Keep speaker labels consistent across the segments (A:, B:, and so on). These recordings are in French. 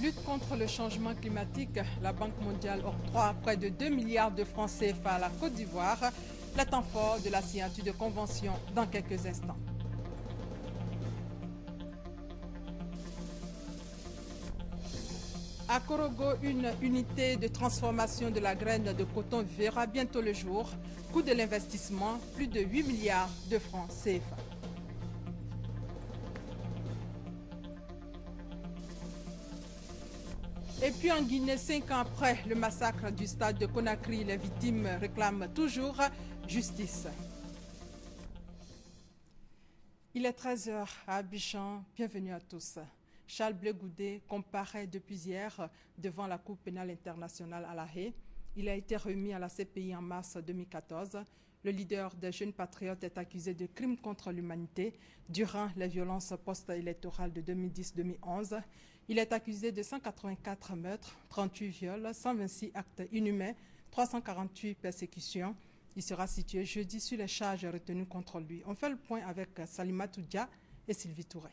A: Lutte contre le changement climatique, la Banque mondiale octroie près de 2 milliards de francs CFA à la Côte d'Ivoire. Le temps fort de la signature de convention dans quelques instants. À Korogo, une unité de transformation de la graine de coton verra bientôt le jour. Coût de l'investissement, plus de 8 milliards de francs CFA. Et puis en Guinée, 5 ans après le massacre du stade de Conakry, les victimes réclament toujours justice. Il est 13h à Abidjan. Bienvenue à tous. Charles Blé Goudé comparaît depuis hier devant la Cour pénale internationale à La Haye. Il a été remis à la CPI en mars 2014. Le leader des Jeunes Patriotes est accusé de crimes contre l'humanité durant les violences post-électorales de 2010-2011. Il est accusé de 184 meurtres, 38 viols, 126 actes inhumains, 348 persécutions. Il sera situé jeudi sur les charges retenues contre lui. On fait le point avec Salima Toudia et Sylvie Touré.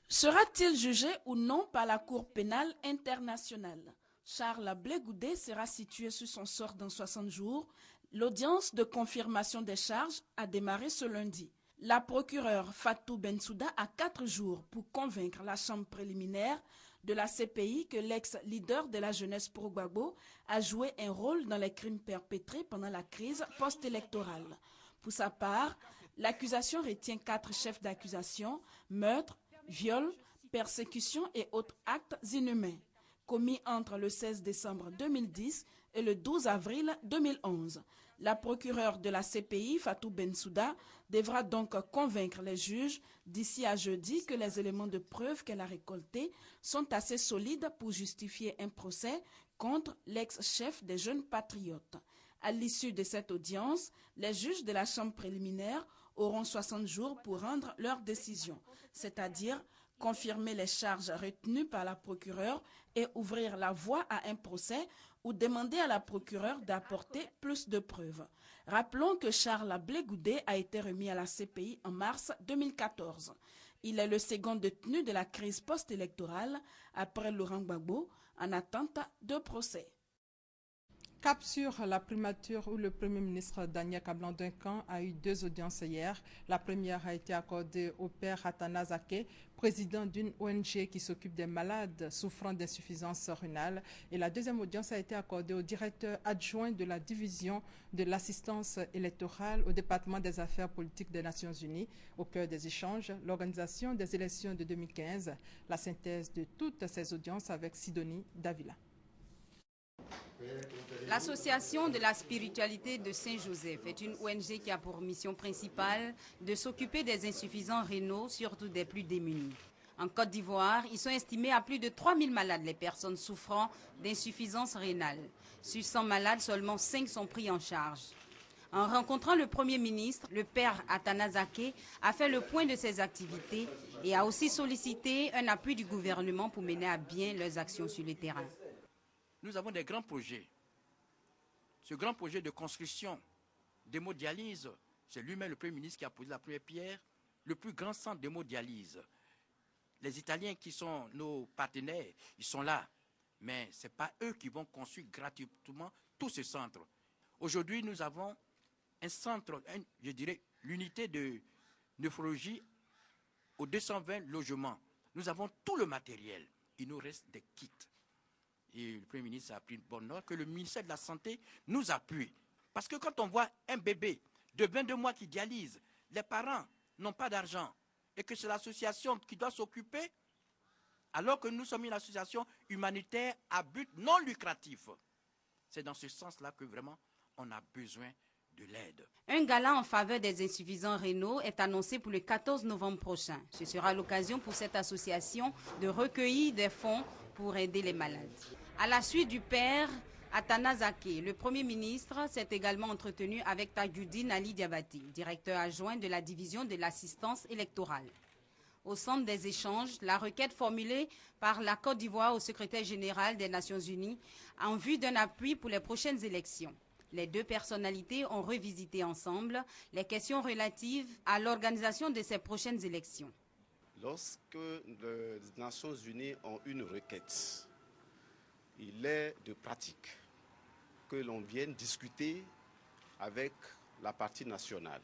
B: Sera-t-il jugé ou non par la Cour pénale internationale? Charles Blé Goudé sera situé sur son sort dans 60 jours. L'audience de confirmation des charges a démarré ce lundi. La procureure Fatou Bensouda a 4 jours pour convaincre la chambre préliminaire de la CPI que l'ex-leader de la jeunesse pro-Gbagbo a joué un rôle dans les crimes perpétrés pendant la crise post-électorale. Pour sa part, l'accusation retient 4 chefs d'accusation, meurtre, viol, persécution et autres actes inhumains, commis entre le 16 décembre 2010 et le 12 avril 2011. La procureure de la CPI, Fatou Bensouda, devra donc convaincre les juges d'ici à jeudi que les éléments de preuve qu'elle a récoltés sont assez solides pour justifier un procès contre l'ex-chef des Jeunes Patriotes. À l'issue de cette audience, les juges de la chambre préliminaire auront 60 jours pour rendre leur décision, c'est-à-dire confirmer les charges retenues par la procureure et ouvrir la voie à un procès ou demander à la procureure d'apporter plus de preuves. Rappelons que Charles Blé Goudé a été remis à la CPI en mars 2014. Il est le second détenu de la crise post-électorale après Laurent Gbagbo en attente de procès.
A: Cap sur la primature où le Premier ministre Daniel Kablan-Duncan a eu 2 audiences hier. La première a été accordée au père Athanase Aké, président d'une ONG qui s'occupe des malades souffrant d'insuffisance rénale. Et la deuxième audience a été accordée au directeur adjoint de la division de l'assistance électorale au département des affaires politiques des Nations Unies. Au cœur des échanges, l'organisation des élections de 2015. La synthèse de toutes ces audiences avec Sidonie Davila.
C: L'Association de la spiritualité de Saint-Joseph est une ONG qui a pour mission principale de s'occuper des insuffisants rénaux, surtout des plus démunis. En Côte d'Ivoire, ils sont estimés à plus de 3000 malades les personnes souffrant d'insuffisance rénale. Sur 100 malades, seulement 5 sont pris en charge. En rencontrant le Premier ministre, le père Athanase Aké a fait le point de ses activités et a aussi sollicité un appui du gouvernement pour mener à bien leurs actions sur le terrain.
D: Nous avons des grands projets. Ce grand projet de construction d'hémodialyse, c'est lui-même le Premier ministre qui a posé la première pierre, le plus grand centre d'hémodialyse. Les Italiens qui sont nos partenaires, ils sont là. Mais ce n'est pas eux qui vont construire gratuitement tout ce centre. Aujourd'hui, nous avons un centre, je dirais, l'unité de nephrologie aux 220 logements. Nous avons tout le matériel. Il nous reste des kits. Et le Premier ministre a pris une bonne note, que le ministère de la Santé nous appuie. Parce que quand on voit un bébé de 22 mois qui dialyse, les parents n'ont pas d'argent, et que c'est l'association qui doit s'occuper, alors que nous sommes une association humanitaire à but non lucratif. C'est dans ce sens-là que vraiment on a besoin de l'aide.
C: Un gala en faveur des insuffisants rénaux est annoncé pour le 14 novembre prochain. Ce sera l'occasion pour cette association de recueillir des fonds pour aider les malades. À la suite du père Athanase Aké, le Premier ministre s'est également entretenu avec Tadjoudine Ali Diabati, directeur adjoint de la division de l'assistance électorale. Au centre des échanges, la requête formulée par la Côte d'Ivoire au secrétaire général des Nations Unies en vue d'un appui pour les prochaines élections. Les 2 personnalités ont revisité ensemble les questions relatives à l'organisation de ces prochaines élections.
E: Lorsque les Nations Unies ont une requête, il est de pratique que l'on vienne discuter avec la partie nationale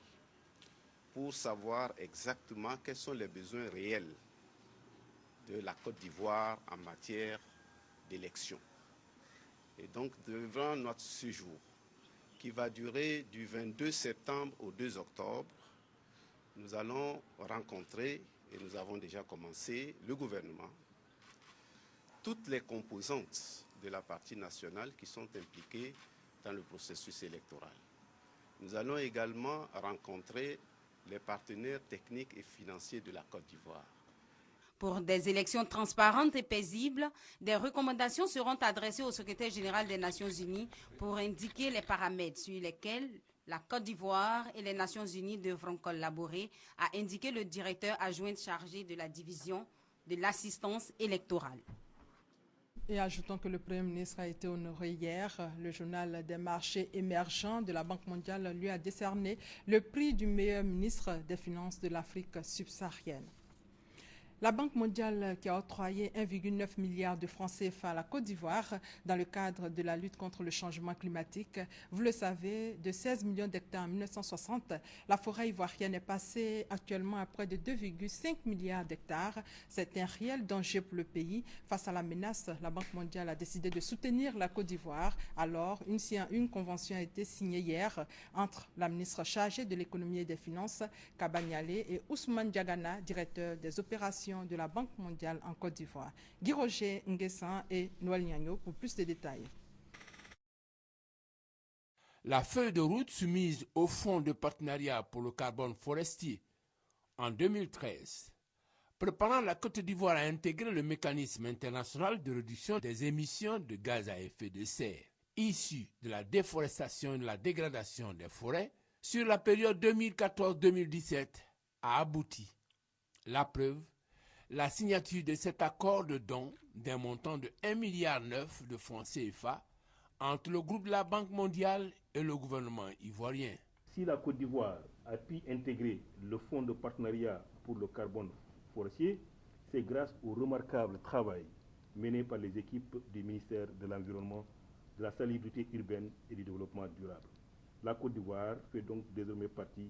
E: pour savoir exactement quels sont les besoins réels de la Côte d'Ivoire en matière d'élection. Et donc, devant notre séjour, qui va durer du 22 septembre au 2 octobre, nous allons rencontrer, et nous avons déjà commencé, le gouvernement, toutes les composantes de la partie nationale qui sont impliquées dans le processus électoral. Nous allons également rencontrer les partenaires techniques et financiers de la Côte d'Ivoire.
C: Pour des élections transparentes et paisibles, des recommandations seront adressées au secrétaire général des Nations Unies pour indiquer les paramètres sur lesquels la Côte d'Ivoire et les Nations Unies devront collaborer, a indiqué le directeur adjoint chargé de la division de l'assistance électorale.
A: Et ajoutons que le Premier ministre a été honoré hier. Le journal des marchés émergents de la Banque mondiale lui a décerné le prix du meilleur ministre des Finances de l'Afrique subsaharienne. La Banque mondiale qui a octroyé 1,9 milliard de francs CFA à la Côte d'Ivoire dans le cadre de la lutte contre le changement climatique. Vous le savez, de 16 millions d'hectares en 1960, la forêt ivoirienne est passée actuellement à près de 2,5 milliards d'hectares. C'est un réel danger pour le pays. Face à la menace, la Banque mondiale a décidé de soutenir la Côte d'Ivoire. Alors, une convention a été signée hier entre la ministre chargée de l'économie et des finances, Kaba Nialé, et Ousmane Diagana, directeur des opérations de la Banque mondiale en Côte d'Ivoire. Guy Roger Nguessan et Noël Niagno pour plus de détails.
F: La feuille de route soumise au Fonds de partenariat pour le carbone forestier en 2013, préparant la Côte d'Ivoire à intégrer le mécanisme international de réduction des émissions de gaz à effet de serre issus de la déforestation et de la dégradation des forêts sur la période 2014-2017 a abouti. La preuve, la signature de cet accord de don d'un montant de 1,9 milliard de francs CFA entre le groupe de la Banque mondiale et le gouvernement ivoirien.
G: Si la Côte d'Ivoire a pu intégrer le Fonds de partenariat pour le carbone forestier, c'est grâce au remarquable travail mené par les équipes du ministère de l'Environnement, de la salubrité urbaine et du développement durable. La Côte d'Ivoire fait donc désormais partie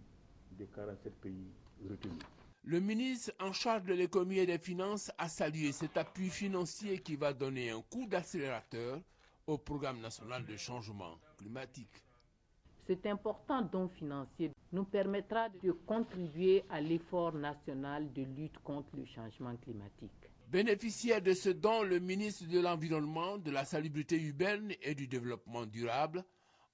G: des 47 pays retenus.
F: Le ministre en charge de l'économie et des finances a salué cet appui financier qui va donner un coup d'accélérateur au programme national de changement climatique.
H: Cet important don financier nous permettra de contribuer à l'effort national de lutte contre le changement climatique.
F: Bénéficiaire de ce don, le ministre de l'Environnement, de la salubrité urbaine et du développement durable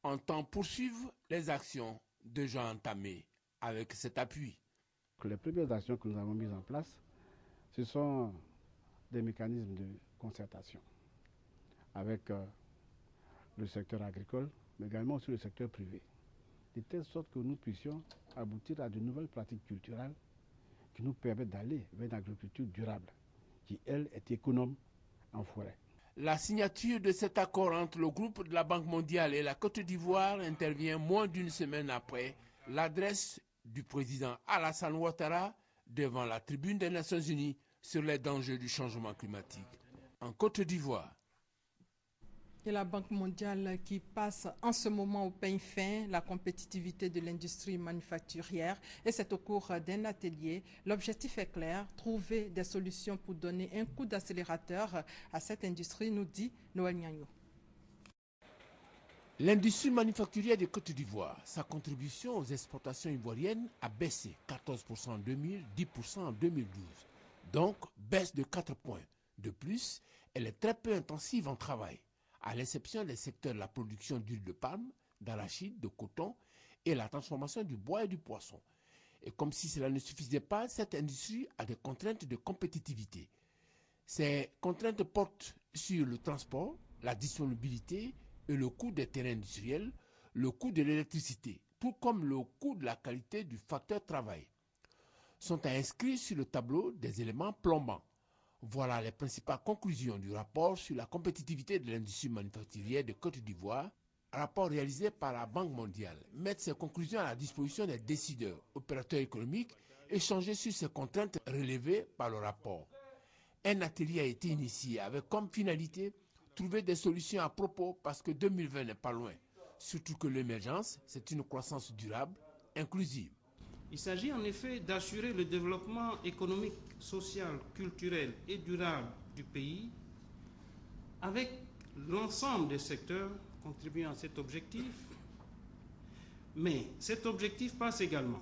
F: entend poursuivre les actions déjà entamées avec cet appui.
I: Les premières actions que nous avons mises en place, ce sont des mécanismes de concertation avec le secteur agricole, mais également aussi le secteur privé, de telle sorte que nous puissions aboutir à de nouvelles pratiques culturelles qui nous permettent d'aller vers une agriculture durable, qui, elle, est économe en forêt.
F: La signature de cet accord entre le groupe de la Banque mondiale et la Côte d'Ivoire intervient moins d'une semaine après l'adresse du président Alassane Ouattara devant la tribune des Nations Unies sur les dangers du changement climatique en Côte d'Ivoire.
A: Et la Banque mondiale qui passe en ce moment au peigne fin la compétitivité de l'industrie manufacturière, et c'est au cours d'un atelier. L'objectif est clair, trouver des solutions pour donner un coup d'accélérateur à cette industrie, nous dit Noël Niagno.
F: L'industrie manufacturière de Côte d'Ivoire, sa contribution aux exportations ivoiriennes a baissé 14% en 2000, 10% en 2012. Donc, baisse de 4 points. De plus, elle est très peu intensive en travail, à l'exception des secteurs de la production d'huile de palme, d'arachide, de coton et la transformation du bois et du poisson. Et comme si cela ne suffisait pas, cette industrie a des contraintes de compétitivité. Ces contraintes portent sur le transport, la disponibilité et le coût des terrains industriels, le coût de l'électricité, tout comme le coût de la qualité du facteur travail, sont inscrits sur le tableau des éléments plombants. Voilà les principales conclusions du rapport sur la compétitivité de l'industrie manufacturière de Côte d'Ivoire, rapport réalisé par la Banque mondiale. Mettre ces conclusions à la disposition des décideurs, opérateurs économiques échanger sur ces contraintes relevées par le rapport. Un atelier a été initié avec comme finalité trouver des solutions à propos parce que 2020 n'est pas loin. Surtout que l'émergence, c'est une croissance durable, inclusive.
J: Il s'agit en effet d'assurer le développement économique, social, culturel et durable du pays avec l'ensemble des secteurs contribuant à cet objectif. Mais cet objectif passe également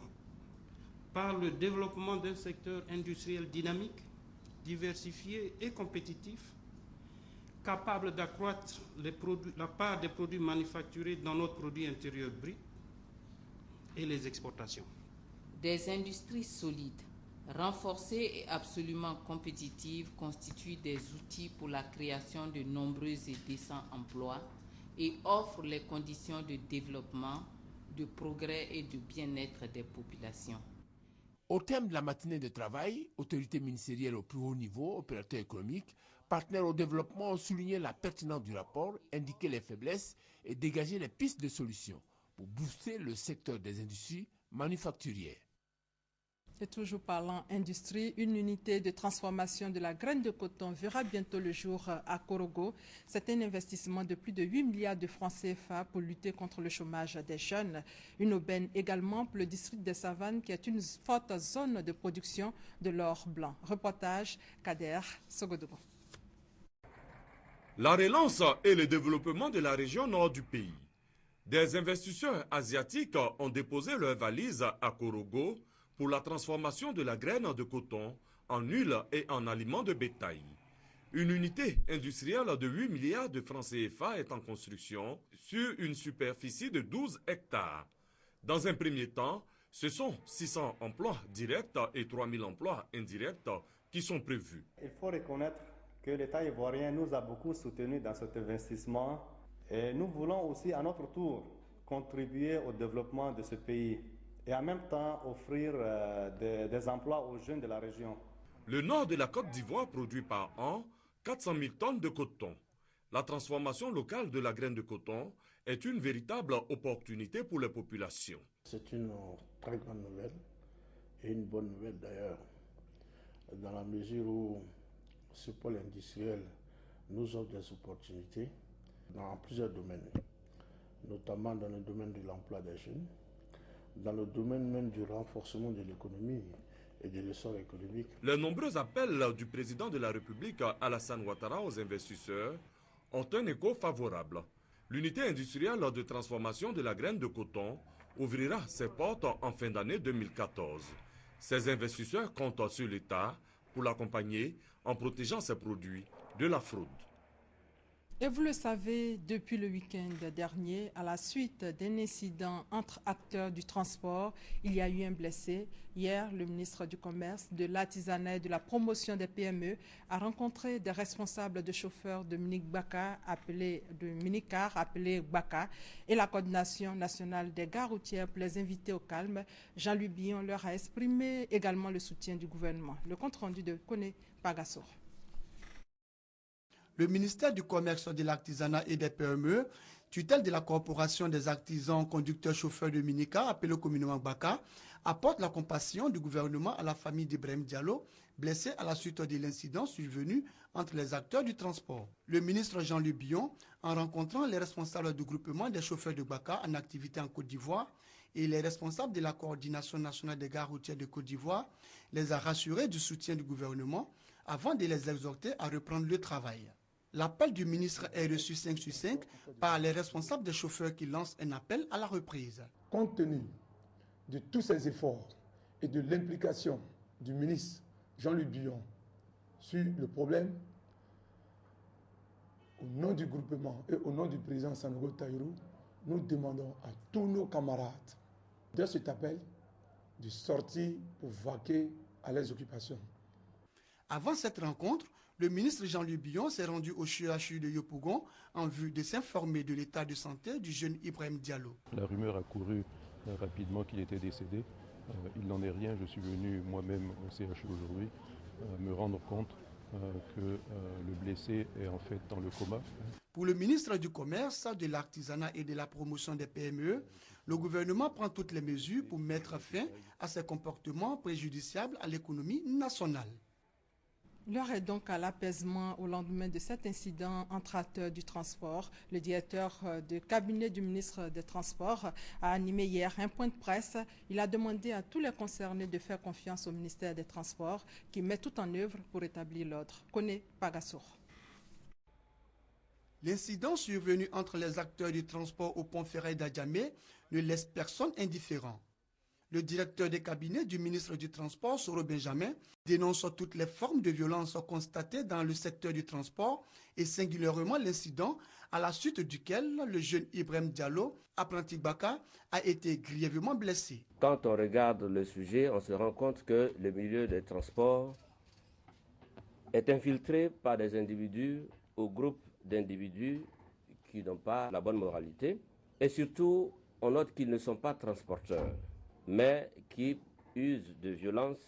J: par le développement d'un secteur industriel dynamique, diversifié et compétitif, capable d'accroître la part des produits manufacturés dans notre produit intérieur brut et les exportations.
H: Des industries solides, renforcées et absolument compétitives constituent des outils pour la création de nombreux et décents emplois et offrent les conditions de développement, de progrès et de bien-être des populations.
F: Au terme de la matinée de travail, autorités ministérielles au plus haut niveau, opérateurs économiques, partenaires au développement ont souligné la pertinence du rapport, indiqué les faiblesses et dégagé les pistes de solutions pour booster le secteur des industries manufacturières.
A: Et toujours parlant industrie, une unité de transformation de la graine de coton verra bientôt le jour à Korogo. C'est un investissement de plus de 8 milliards de francs CFA pour lutter contre le chômage des jeunes. Une aubaine également pour le district des Savanes qui est une forte zone de production de l'or blanc. Reportage Kader Sogodogo.
K: La relance et le développement de la région nord du pays. Des investisseurs asiatiques ont déposé leurs valises à Korogo pour la transformation de la graine de coton en huile et en aliments de bétail. Une unité industrielle de 8 milliards de francs CFA est en construction sur une superficie de 12 hectares. Dans un premier temps, ce sont 600 emplois directs et 3000 emplois indirects qui sont prévus.
L: Il faut reconnaître que l'État ivoirien nous a beaucoup soutenus dans cet investissement et nous voulons aussi à notre tour contribuer au développement de ce pays et en même temps offrir des emplois aux jeunes de la région.
K: Le nord de la Côte d'Ivoire produit par an 400 000 tonnes de coton. La transformation locale de la graine de coton est une véritable opportunité pour les populations.
M: C'est une très grande nouvelle et une bonne nouvelle d'ailleurs, dans la mesure où ce pôle industriel nous offre des opportunités dans plusieurs domaines, notamment dans le domaine de l'emploi des jeunes, dans le domaine même du renforcement de l'économie et de l'essor économique.
K: Les nombreux appels du président de la République, Alassane Ouattara, aux investisseurs ont un écho favorable. L'unité industrielle de transformation de la graine de coton ouvrira ses portes en fin d'année 2014. Ces investisseurs comptent sur l'État pour l'accompagner en protégeant ses produits de la fraude.
A: Et vous le savez, depuis le week-end dernier, à la suite d'un incident entre acteurs du transport, il y a eu un blessé. Hier, le ministre du Commerce, de l'Artisanat et de la Promotion des PME a rencontré des responsables de chauffeurs de minicar appelés Baka et la coordination nationale des gares routières pour les inviter au calme. Jean-Louis Billon leur a exprimé également le soutien du gouvernement. Le compte rendu de Kone Pagasor.
N: Le ministère du Commerce, de l'Artisanat et des PME, tutelle de la Corporation des artisans conducteurs chauffeurs de minicar, appelé communément Baka, apporte la compassion du gouvernement à la famille d'Ibrahim Diallo, blessé à la suite de l'incident survenu entre les acteurs du transport. Le ministre Jean-Louis Billon, en rencontrant les responsables du groupement des chauffeurs de Baka en activité en Côte d'Ivoire et les responsables de la coordination nationale des gares routières de Côte d'Ivoire, les a rassurés du soutien du gouvernement avant de les exhorter à reprendre le travail. L'appel du ministre est reçu 5 sur 5 par les responsables des chauffeurs qui lancent un appel à la reprise.
O: Compte tenu de tous ces efforts et de l'implication du ministre Jean-Louis Billon sur le problème, au nom du groupement et au nom du président Sanogo Taïrou, nous demandons à tous nos camarades de cet appel de sortir pour vaquer à leurs occupations.
N: Avant cette rencontre, le ministre Jean-Louis Billon s'est rendu au CHU de Yopougon en vue de s'informer de l'état de santé du jeune Ibrahim Diallo.
P: La rumeur a couru rapidement qu'il était décédé. Il n'en est rien. Je suis venu moi-même au CHU aujourd'hui me rendre compte que le blessé est en fait dans le coma.
N: Pour le ministre du Commerce, de l'Artisanat et de la Promotion des PME, le gouvernement prend toutes les mesures pour mettre fin à ces comportements préjudiciables à l'économie nationale.
A: L'heure est donc à l'apaisement au lendemain de cet incident entre acteurs du transport. Le directeur de cabinet du ministre des Transports a animé hier un point de presse. Il a demandé à tous les concernés de faire confiance au ministère des Transports qui met tout en œuvre pour établir l'ordre. Connaît Pagassour.
N: L'incident survenu entre les acteurs du transport au pont ferré d'Adjamé ne laisse personne indifférent. Le directeur des cabinets du ministre du Transport, Soro Benjamin, dénonce toutes les formes de violence constatées dans le secteur du transport et singulièrement l'incident à la suite duquel le jeune Ibrahim Diallo, apprenti Baka, a été grièvement blessé.
Q: Quand on regarde le sujet, on se rend compte que le milieu des transports est infiltré par des individus ou groupes d'individus qui n'ont pas la bonne moralité. Et surtout, on note qu'ils ne sont pas transporteurs, mais qui usent de violence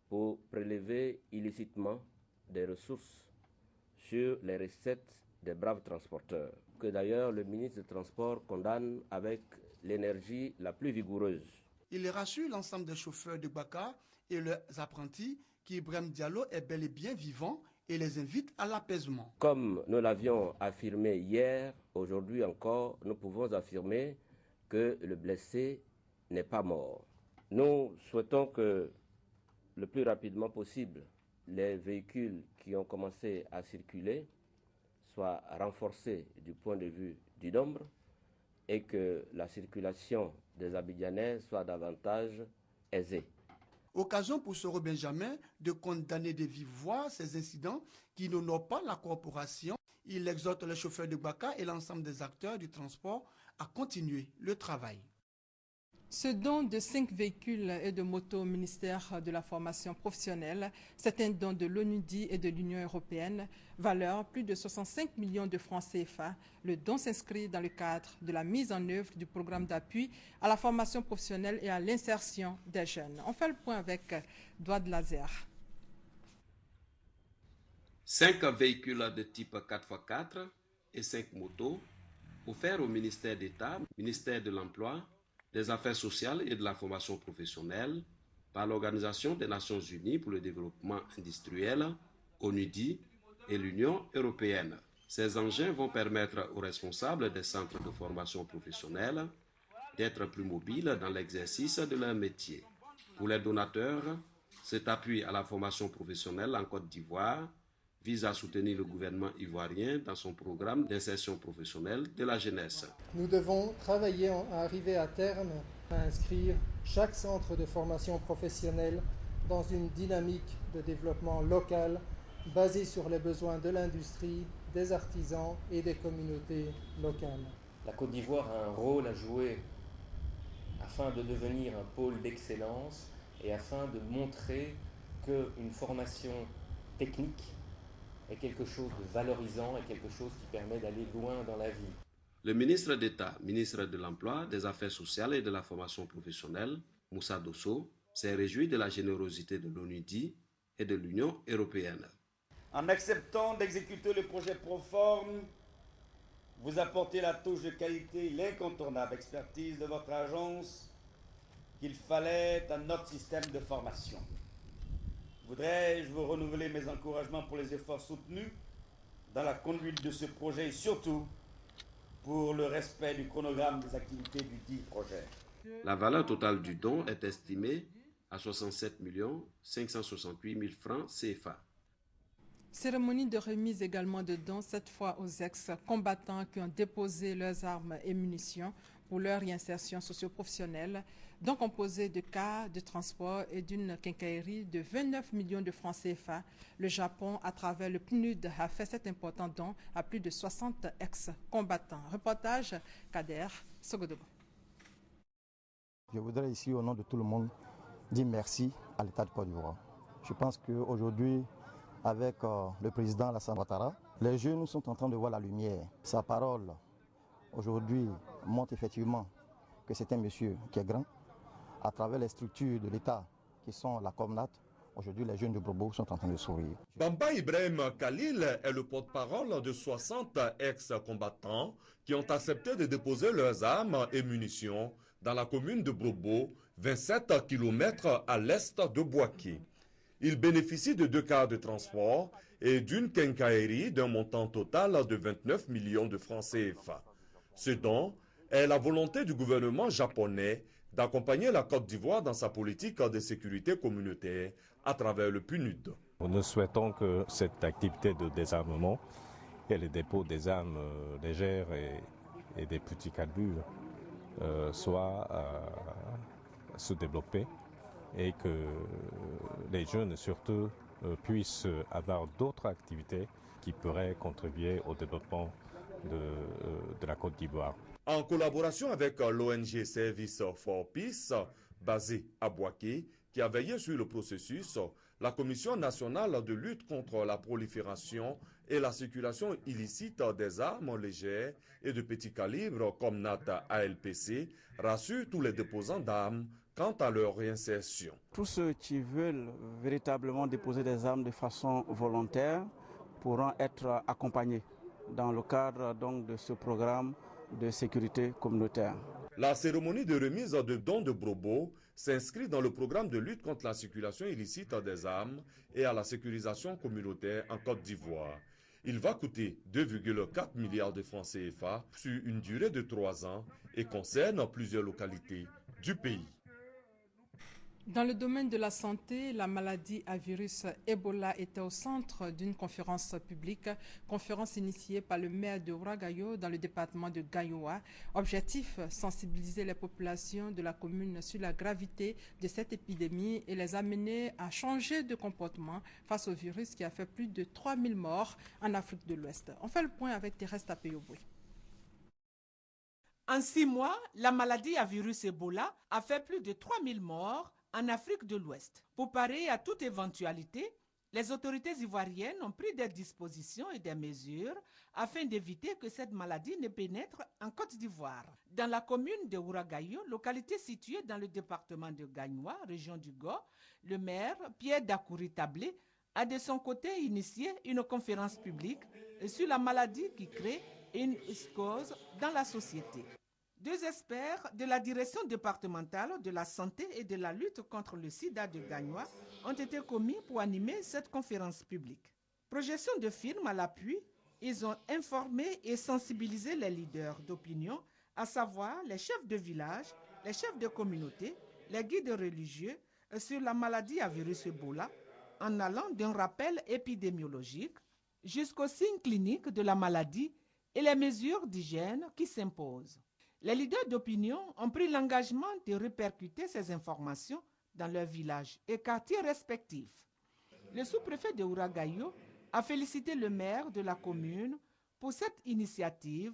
Q: pour prélever illicitement des ressources sur les recettes des braves transporteurs, que d'ailleurs le ministre des Transports condamne avec l'énergie la plus vigoureuse.
N: Il rassure l'ensemble des chauffeurs de Baka et leurs apprentis qu'Ibrahim Diallo est bel et bien vivant et les invite à l'apaisement.
Q: Comme nous l'avions affirmé hier, aujourd'hui encore, nous pouvons affirmer que le blessé n'est pas mort. Nous souhaitons que le plus rapidement possible, les véhicules qui ont commencé à circuler soient renforcés du point de vue du nombre et que la circulation des Abidjanais soit davantage aisée.
N: Occasion pour Soro Benjamin de condamner de vive voix ces incidents qui n'honorent pas la corporation. Il exhorte les chauffeurs de Baka et l'ensemble des acteurs du transport à continuer le travail.
A: Ce don de 5 véhicules et de motos au ministère de la formation professionnelle, c'est un don de l'ONUDI et de l'Union européenne, valeur plus de 65 millions de francs CFA. Le don s'inscrit dans le cadre de la mise en œuvre du programme d'appui à la formation professionnelle et à l'insertion des jeunes. On fait le point avec Douad Lazer.
R: 5 véhicules de type 4x4 et 5 motos offerts au ministère d'État, ministère de l'Emploi, des Affaires sociales et de la formation professionnelle par l'Organisation des Nations Unies pour le développement industriel, ONUDI, et l'Union européenne. Ces engins vont permettre aux responsables des centres de formation professionnelle d'être plus mobiles dans l'exercice de leur métier. Pour les donateurs, cet appui à la formation professionnelle en Côte d'Ivoire vise à soutenir le gouvernement ivoirien dans son programme d'insertion professionnelle de la jeunesse.
S: Nous devons travailler à arriver à terme à inscrire chaque centre de formation professionnelle dans une dynamique de développement local basée sur les besoins de l'industrie, des artisans et des communautés locales.
T: La Côte d'Ivoire a un rôle à jouer afin de devenir un pôle d'excellence et afin de montrer qu'une formation technique est quelque chose de valorisant et quelque chose qui permet d'aller loin dans la vie.
R: Le ministre d'État, ministre de l'Emploi, des Affaires sociales et de la formation professionnelle, Moussa Dosso, s'est réjoui de la générosité de l'ONUDI et de l'Union européenne.
U: En acceptant d'exécuter le projet Proform, vous apportez la touche de qualité et l'incontournable expertise de votre agence qu'il fallait à notre système de formation. Voudrais-je vous renouveler mes encouragements pour les efforts soutenus dans la conduite de ce projet et surtout pour le respect du chronogramme des activités du dit projet.
R: La valeur totale du don est estimée à 67 568 000 francs CFA.
A: Cérémonie de remise également de dons, cette fois aux ex-combattants qui ont déposé leurs armes et munitions pour leur réinsertion socio-professionnelle, donc composé de cas de transport et d'une quincaillerie de 29 millions de francs CFA. Le Japon, à travers le PNUD, a fait cet important don à plus de 60 ex-combattants. Reportage Kader Sogodogo.
V: Je voudrais ici, au nom de tout le monde, dire merci à l'État de Côte d'Ivoire. Je pense qu'aujourd'hui, avec le président Alassane Ouattara, les jeunes sont en train de voir la lumière. Sa parole, aujourd'hui, montre effectivement que c'est un monsieur qui est grand. À travers les structures de l'État, qui sont la COMNAT, aujourd'hui les jeunes de Brobo sont en train de sourire.
K: Bamba Ibrahim Khalil est le porte-parole de 60 ex-combattants qui ont accepté de déposer leurs armes et munitions dans la commune de Brobo, 27 km à l'est de Bouaké. Ils bénéficient de 2 cars de transport et d'une quincaillerie d'un montant total de 29 millions de francs CFA. Ce don est la volonté du gouvernement japonais d'accompagner la Côte d'Ivoire dans sa politique de sécurité communautaire à travers le PNUD.
B: Nous souhaitons que cette activité de désarmement et le dépôt des armes légères et des petits calibres soit sous-développé et que les jeunes surtout puissent avoir d'autres activités qui pourraient contribuer au développement de la Côte d'Ivoire.
K: En collaboration avec l'ONG Service for Peace, basée à Bouaké, qui a veillé sur le processus, la Commission nationale de lutte contre la prolifération et la circulation illicite des armes légères et de petits calibres comme NAT ALPC rassure tous les déposants d'armes quant à leur réinsertion.
D: Tous ceux qui veulent véritablement déposer des armes de façon volontaire pourront être accompagnés dans le cadre donc de ce programme de sécurité communautaire.
K: La cérémonie de remise de dons de Brobo s'inscrit dans le programme de lutte contre la circulation illicite des armes et à la sécurisation communautaire en Côte d'Ivoire. Il va coûter 2,4 milliards de francs CFA sur une durée de 3 ans et concerne plusieurs localités du pays.
A: Dans le domaine de la santé, la maladie à virus Ebola était au centre d'une conférence publique, conférence initiée par le maire de Ouagayo dans le département de Gayoua. Objectif, sensibiliser les populations de la commune sur la gravité de cette épidémie et les amener à changer de comportement face au virus qui a fait plus de 3000 morts en Afrique de l'Ouest. On fait le point avec Thérèse Tapéoboui.
W: En 6 mois, la maladie à virus Ebola a fait plus de 3000 morts en Afrique de l'Ouest. Pour parer à toute éventualité, les autorités ivoiriennes ont pris des dispositions et des mesures afin d'éviter que cette maladie ne pénètre en Côte d'Ivoire. Dans la commune de Ouagayo, localité située dans le département de Gagnoua, région du Go, le maire, Pierre Dakouri Tablé, a de son côté initié une conférence publique sur la maladie qui crée une cause dans la société. 2 experts de la direction départementale de la santé et de la lutte contre le sida de Gagnoua ont été commis pour animer cette conférence publique. Projection de film à l'appui, ils ont informé et sensibilisé les leaders d'opinion, à savoir les chefs de village, les chefs de communauté, les guides religieux sur la maladie à virus Ebola, en allant d'un rappel épidémiologique jusqu'aux signes cliniques de la maladie et les mesures d'hygiène qui s'imposent. Les leaders d'opinion ont pris l'engagement de répercuter ces informations dans leurs villages et quartiers respectifs. Le sous-préfet de Ouagayo a félicité le maire de la commune pour cette initiative,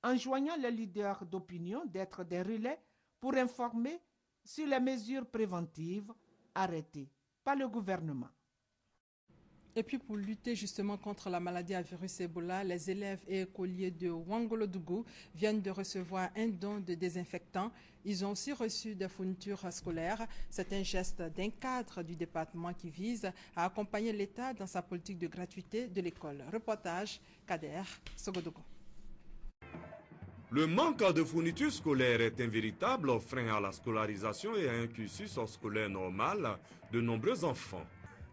W: enjoignant les leaders d'opinion d'être des relais pour informer sur les mesures préventives arrêtées par le gouvernement.
A: Et puis pour lutter justement contre la maladie à virus Ebola, les élèves et écoliers de Ouangolodougou viennent de recevoir un don de désinfectant. Ils ont aussi reçu des fournitures scolaires. C'est un geste d'un cadre du département qui vise à accompagner l'État dans sa politique de gratuité de l'école. Reportage Kader Sogodogo.
K: Le manque de fournitures scolaires est un véritable frein à la scolarisation et à un cursus scolaire normal de nombreux enfants.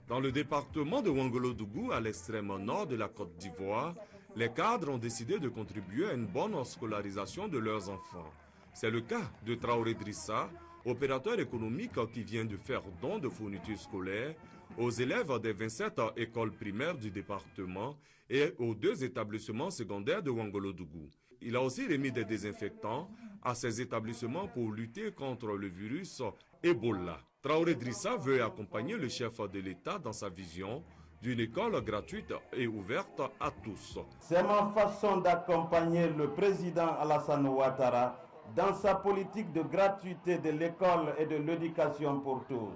K: Dans le département de Ouangolodougou, à l'extrême nord de la Côte d'Ivoire, les cadres ont décidé de contribuer à une bonne scolarisation de leurs enfants. C'est le cas de Traoré Drissa, opérateur économique qui vient de faire don de fournitures scolaires aux élèves des 27 écoles primaires du département et aux 2 établissements secondaires de Ouangolodougou. Il a aussi remis des désinfectants à ces établissements pour lutter contre le virus Ebola. Traoré Drissa veut accompagner le chef de l'État dans sa vision d'une école gratuite et ouverte à tous.
X: C'est ma façon d'accompagner le président Alassane Ouattara dans sa politique de gratuité de l'école et de l'éducation pour tous.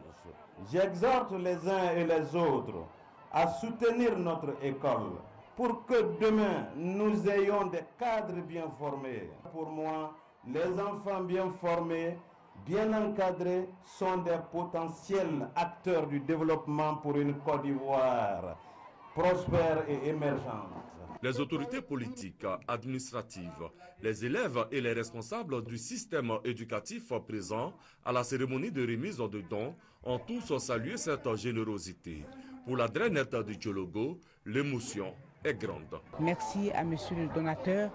X: J'exhorte les uns et les autres à soutenir notre école pour que demain nous ayons des cadres bien formés. Pour moi, les enfants bien formés bien encadrés, sont des potentiels acteurs du développement pour une Côte d'Ivoire prospère et émergente.
K: Les autorités politiques, administratives, les élèves et les responsables du système éducatif présents à la cérémonie de remise de dons ont tous salué cette générosité. Pour la drainette de Djologo, l'émotion est grande.
C: Merci à monsieur le donateur,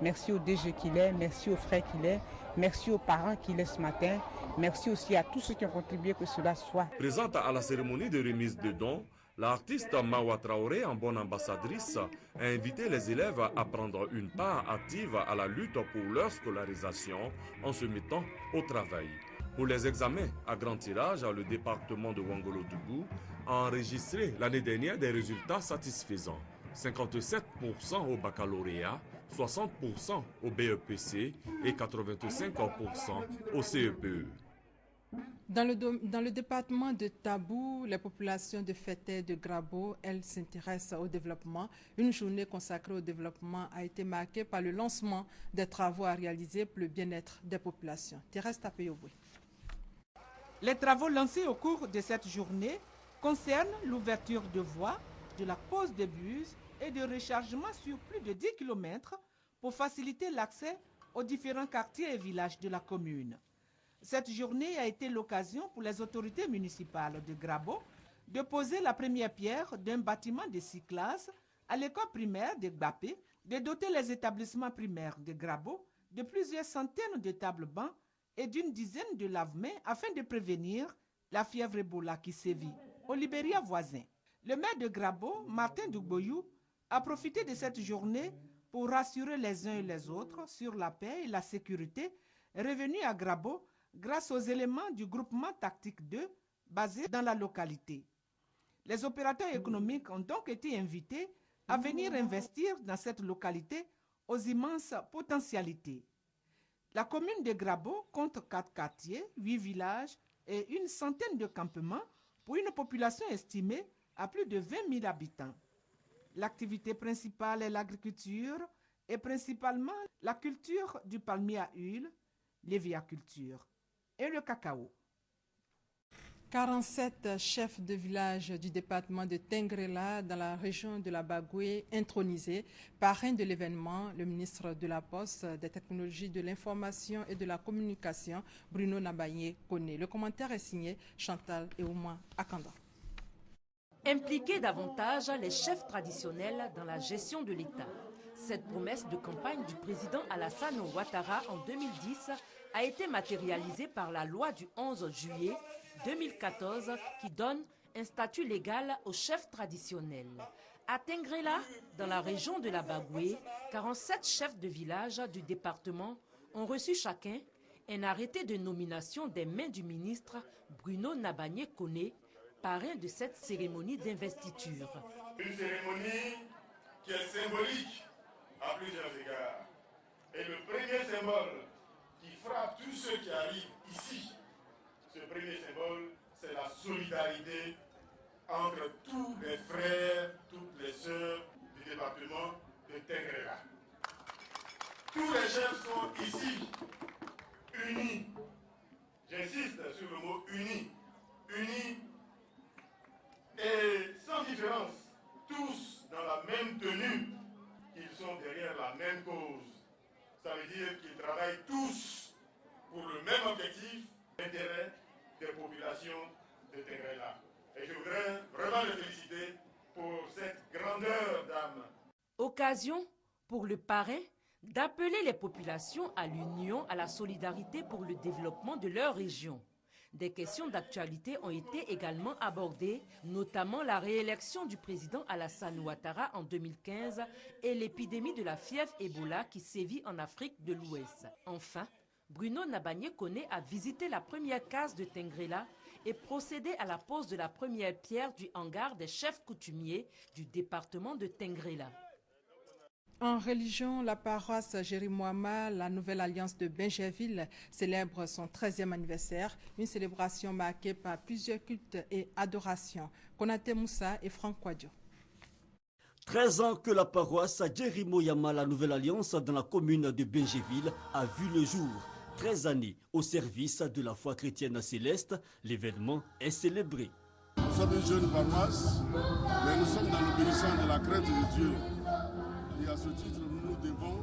C: merci au DG qu'il est, merci aux frères qu'il est, merci aux parents qu'il est ce matin, merci aussi à tous ceux qui ont contribué que cela soit.
K: Présente à la cérémonie de remise de dons, l'artiste Mawa Traoré, en bonne ambassadrice, a invité les élèves à prendre une part active à la lutte pour leur scolarisation en se mettant au travail. Pour les examens à grand tirage, le département de Ouangolo-Dougou a enregistré l'année dernière des résultats satisfaisants. 57% au baccalauréat, 60% au BEPC et 85% au CEPE.
A: Dans le département de Tabou, les populations de Fete et de Grabo, elles s'intéressent au développement. Une journée consacrée au développement a été marquée par le lancement des travaux à réaliser pour le bien-être des populations. Thérèse Tapéoboué.
W: Les travaux lancés au cours de cette journée concernent l'ouverture de voies, de la pose de bus et de rechargement sur plus de 10 km pour faciliter l'accès aux différents quartiers et villages de la commune. Cette journée a été l'occasion pour les autorités municipales de Grabo de poser la première pierre d'un bâtiment de 6 classes à l'école primaire de Gbapé, de doter les établissements primaires de Grabo de plusieurs centaines de tables-bancs et d'une dizaine de lave-mains afin de prévenir la fièvre Ebola qui sévit au Libéria voisin. Le maire de Grabo, Martin Dugboyou, a profité de cette journée pour rassurer les uns et les autres sur la paix et la sécurité revenus à Grabo grâce aux éléments du groupement tactique 2 basé dans la localité. Les opérateurs économiques ont donc été invités à venir investir dans cette localité aux immenses potentialités. La commune de Grabo compte 4 quartiers, 8 villages et une centaine de campements pour une population estimée à plus de 20 000 habitants. L'activité principale est l'agriculture et principalement la culture du palmier à huile, l'éviaculture et le cacao.
A: 47 chefs de village du département de Tengrela dans la région de la Bagoué intronisés. Parrain de l'événement, le ministre de la Poste, des Technologies de l'Information et de la Communication, Bruno Nabanye Kone. Le commentaire est signé Chantal Eouma Akanda.
E: Impliquer davantage les chefs traditionnels dans la gestion de l'État. Cette promesse de campagne du président Alassane Ouattara en 2010 a été matérialisée par la loi du 11 juillet 2014 qui donne un statut légal aux chefs traditionnels. À Tengrela, dans la région de la Bagoué, 47 chefs de village du département ont reçu chacun un arrêté de nomination des mains du ministre Bruno Nabanye Kone, parrain de cette cérémonie d'investiture.
G: Une cérémonie qui est symbolique à plusieurs égards. Et le premier symbole qui frappe tous ceux qui arrivent ici, ce premier symbole, c'est la solidarité entre tous les frères, toutes les sœurs du département de Tengrela. Tous les chefs sont ici, unis. J'insiste sur le mot unis. Unis et sans différence, tous dans la même tenue, qu'ils sont derrière la même cause. Ça veut dire qu'ils travaillent tous pour le même objectif, l'intérêt des populations de Tengrela. Et je voudrais vraiment les féliciter pour cette grandeur d'âme.
E: Occasion pour le parrain d'appeler les populations à l'union, à la solidarité pour le développement de leur région. Des questions d'actualité ont été également abordées, notamment la réélection du président Alassane Ouattara en 2015 et l'épidémie de la fièvre Ebola qui sévit en Afrique de l'Ouest. Enfin, Bruno Nabanye Kone a visité la première case de Tengrela et procédé à la pose de la première pierre du hangar des chefs coutumiers du département de Tengrela.
A: En religion, la paroisse Jérimouama, la nouvelle alliance de Bingerville, célèbre son 13e anniversaire, une célébration marquée par plusieurs cultes et adorations. Konaté Moussa et Franck Kouadio.
I: 13 ans que la paroisse Jérimouama, la nouvelle alliance dans la commune de Bingerville, a vu le jour. 13 années au service de la foi chrétienne céleste, l'événement est célébré.
F: Nous sommes une jeune paroisse, mais nous sommes dans l'obéissance de la crainte de Dieu. Et à ce titre, nous devons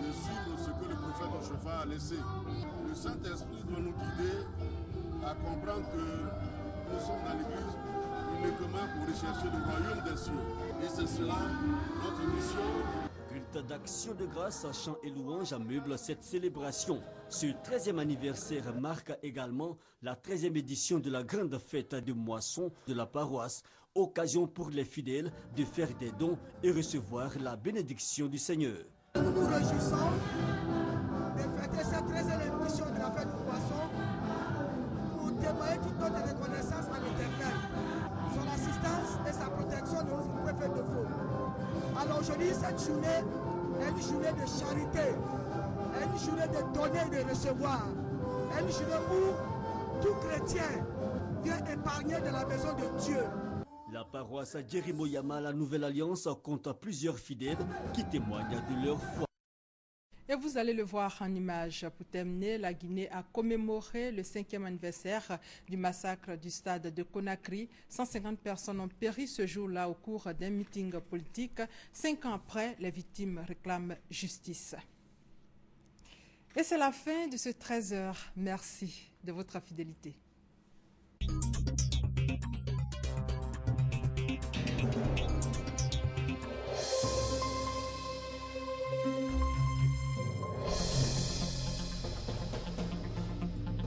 F: de suivre ce que le prophète Oshepha a laissé. Le Saint-Esprit doit nous guider à comprendre que nous sommes dans l'Église uniquement pour rechercher le royaume des cieux. Et c'est cela notre mission.
I: Culte d'action de grâce, chants et louanges ameublent cette célébration. Ce 13e anniversaire marque également la 13e édition de la grande fête de moisson de la paroisse, occasion pour les fidèles de faire des dons et recevoir la bénédiction du Seigneur.
H: Nous nous réjouissons de fêter cette 13e édition de la fête de moisson pour témoigner toute notre reconnaissance à l'Éternel. Son assistance et sa protection ne nous pouvons faire de faux. Alors aujourd'hui, cette journée est une journée de charité, une journée de donner et de recevoir, une journée où tout chrétien vient épargner de la maison de Dieu.
I: La paroisse Djerimoyama, la Nouvelle Alliance, compte plusieurs fidèles qui témoignent de leur foi.
A: Et vous allez le voir en image. Pour terminer, la Guinée a commémoré le 5e anniversaire du massacre du stade de Conakry. 150 personnes ont péri ce jour-là au cours d'un meeting politique. 5 ans après, les victimes réclament justice. Et c'est la fin de ce 13h. Merci de votre fidélité.